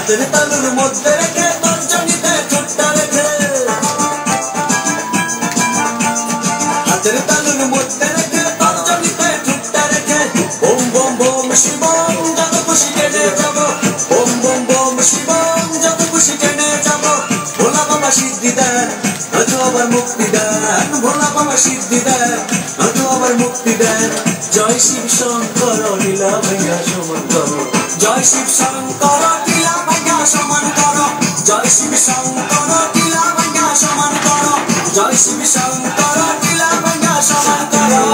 হাতের তালুর মধ্যে রেখে তর্জনীতে ঠোঁটটা রেখে, হাতের তালুর মধ্যে রেখে তর্জনীতে ঠোঁটটা রেখে, বোম বোম বোম শিবম যত খুশি টেনে যাব, বোম বোম বোম শিবম যত খুশি টেনে যাব। ভোলা বাবা সিদ্ধি দেন, নয়তো আবার মুক্তি দেন, ভোলা বাবা সিদ্ধি দেন, নয়তো আবার মুক্তি দেন। জয় শিব শঙ্কর লীলা ভাইয়া সমান করো, জয় শিব শঙ্কর লীলা ভাইয়া সমান করো, জয় শিব শঙ্কর লীলা ভাইয়া সমান করো, জয় শিব শঙ্কর লীলা ভাইয়া সমান করো।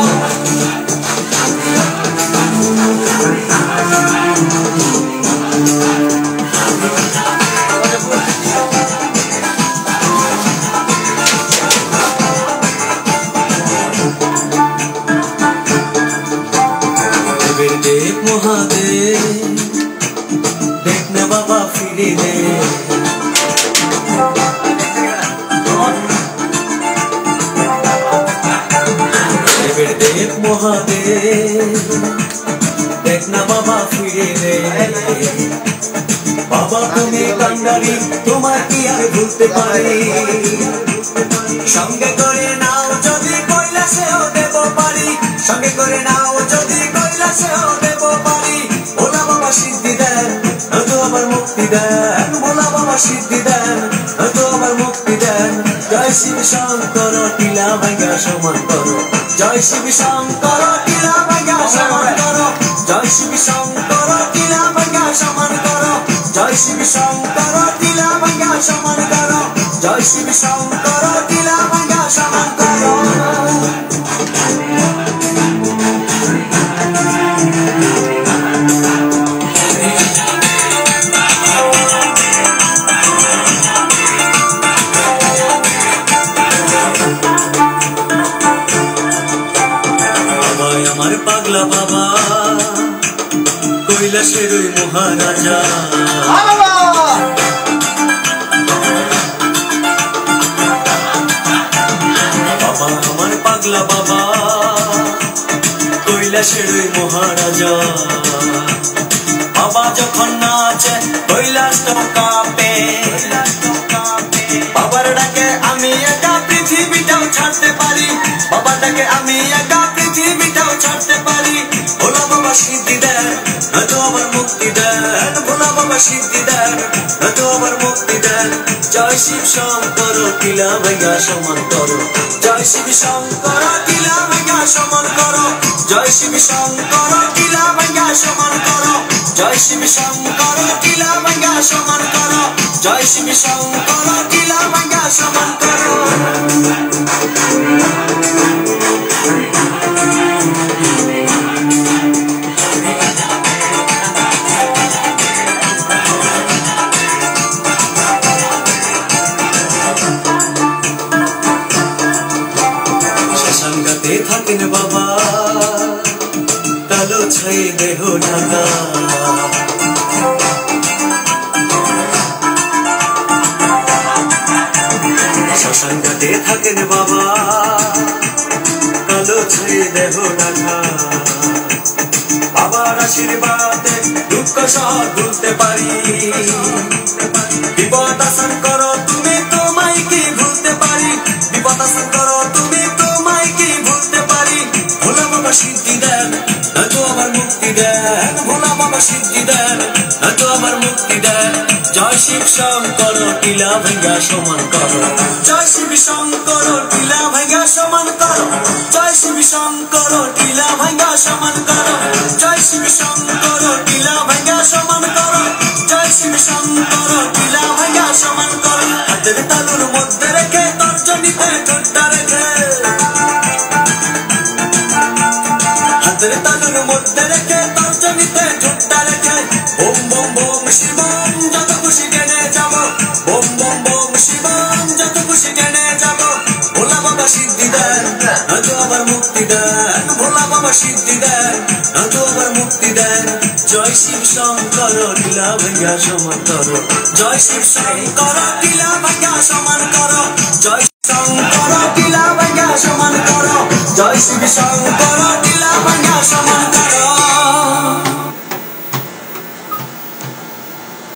देव महादेव देखना बाबा फिरे दे, देव महादेव देखना बाबा फिरे दे। बाबा तुम्हें कांडारी तुम्हार की आर भूलते पारी, संगे करे नाओ जदि কৈলাসেও দেব পারি, संगे करे नाओ जदि কৈলাসেও দেব পারি। ভোলা বাবা সিদ্ধি দেন, নয়তো আবার মুক্তি দেন, ভোলা বাবা সিদ্ধি দেন, নয়তো আবার মুক্তি দেন। জয় শিব শঙ্কর লীলা ভাইয়া সমান করো, জয় শিব শঙ্কর লীলা ভাইয়া সমান করো, জয় শিব শঙ্কর লীলা ভাইয়া সমান করো, জয় শিব শঙ্কর লীলা ভাইয়া সমান করো, জয় শিব শঙ্কর লীলা ভাইয়া সমান করো। আমার পাগলা বাবা কৈলাসের ওই মহারাজা, বাবা আমার পাগলা বাবা কৈলাসের ওই মহারাজা। বাবা যখন নাচে কৈলাসটা কাঁপে, বাবার ডাকে আমি একা পৃথিবীটাও ছাড়তে পারি, বাবার ডাকে আমি একা পৃথিবীটাও ছাড়তে পারি। ভোলা বাবা সিদ্ধি দেন, নয়তো আবার মুক্তি দেন, ভোলা বাবা সিদ্ধি দেন, নয়তো আবার মুক্তি দেন। জয় শিব শঙ্কর লীলা ভাইয়া সমান করো, জয় শিব শঙ্কর লীলা ভাইয়া সমান করো, জয় শিব শঙ্কর লীলা ভাইয়া সমান করো, জয় শিব শঙ্কর লীলা ভাইয়া সমান করো, জয় শিব শঙ্কর লীলা ভাইয়া সমান করো। শ্মশানঘাটে থাকেন বাবা কালো ছায়ে দেহ ঢাকা, শ্মশানঘাটে থাকেন বাবা কালো ছায়ে দেহ ঢাকা। বাবার আশীর্বাদে দুঃখ সহ ভুলতে পারি, বিপদ আসান করো তুমি তোমায় কি ভুলতে পারি, বিপদ আসান করো তুমি তোমায় কি ভুলতে পারি। ভোলা বাবা সিদ্ধি দেন, নয়তো আবার মুক্তি দেন, ভোলা বাবা সিদ্ধি দেন, নয়তো আবার মুক্তি দেন। জয় শিব শঙ্কর লীলা ভাইয়া সমান করো, জয় শিব শঙ্কর লীলা ভাইয়া সমান করো, জয় শিব শঙ্কর লীলা ভাইয়া সমান করো, জয় শিব শঙ্কর লীলা ভাইয়া সমান করো, জয় শিব শঙ্কর লীলা ভাইয়া সমান করো। হাতের তালুর মধ্যে রেখে তর্জনীতে ঠোঁটটা রেখে, হাতের তালুর মধ্যে রেখে তর্জনীতে ঠোঁটটা রেখে, বোম বোম বোম শিবম যত খুশি টেনে যাব, বোম বোম বোম শিবম যত খুশি টেনে যাব। ভোলা বাবা সিদ্ধি দেন, নয়তো আবার মুক্তি দেন, ভোলা বাবা সিদ্ধি দেন, নয়তো আবার মুক্তি দেন। জয় শিব শঙ্কর লীলা ভাইয়া সমান করো, জয় শিব শঙ্কর লীলা ভাইয়া সমান করো, জয় শঙ্কর লীলা ভাইয়া সমান করো, জয় শিব শঙ্কর